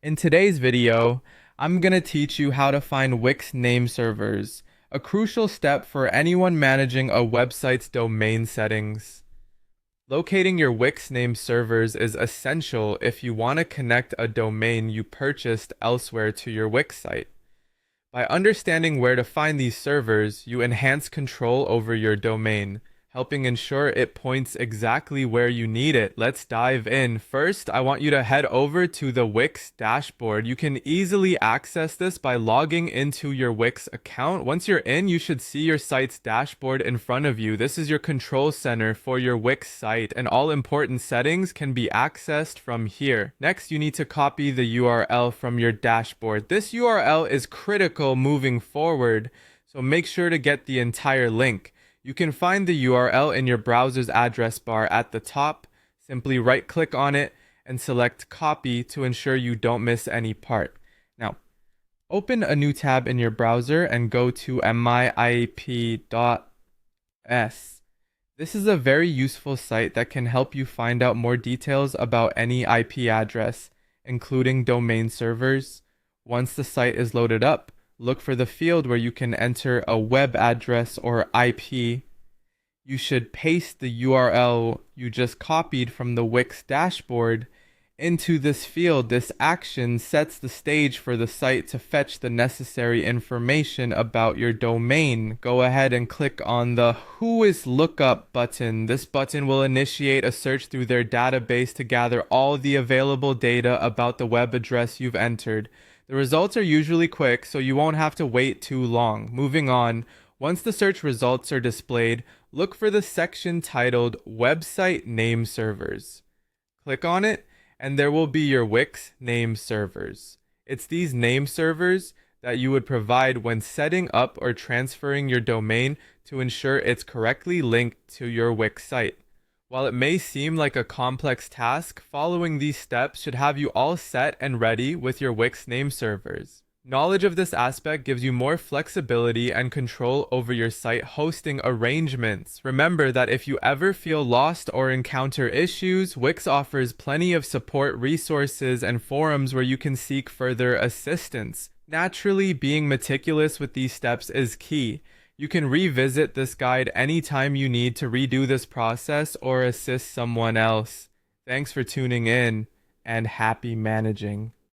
In today's video, I'm going to teach you how to find Wix name servers, a crucial step for anyone managing a website's domain settings. Locating your Wix name servers is essential if you want to connect a domain you purchased elsewhere to your Wix site. By understanding where to find these servers, you enhance control over your domain, helping ensure it points exactly where you need it. Let's dive in. First, I want you to head over to the Wix dashboard. You can easily access this by logging into your Wix account. Once you're in, you should see your site's dashboard in front of you. This is your control center for your Wix site, and all important settings can be accessed from here. Next, you need to copy the URL from your dashboard. This URL is critical moving forward, so make sure to get the entire link. You can find the URL in your browser's address bar at the top. Simply right-click on it and select Copy to ensure you don't miss any part. Now, open a new tab in your browser and go to miip.s. This is a very useful site that can help you find out more details about any IP address, including domain servers. Once the site is loaded up, look for the field where you can enter a web address or IP. You should paste the URL you just copied from the Wix dashboard into this field. This action sets the stage for the site to fetch the necessary information about your domain. Go ahead and click on the Whois Lookup button. This button will initiate a search through their database to gather all the available data about the web address you've entered. The results are usually quick, so you won't have to wait too long. Moving on, once the search results are displayed, look for the section titled Website Name Servers. Click on it, and there will be your Wix name servers. It's these name servers that you would provide when setting up or transferring your domain to ensure it's correctly linked to your Wix site. While it may seem like a complex task, following these steps should have you all set and ready with your Wix name servers. Knowledge of this aspect gives you more flexibility and control over your site hosting arrangements. Remember that if you ever feel lost or encounter issues, Wix offers plenty of support resources and forums where you can seek further assistance. Naturally, being meticulous with these steps is key. You can revisit this guide anytime you need to redo this process or assist someone else. Thanks for tuning in, and happy managing.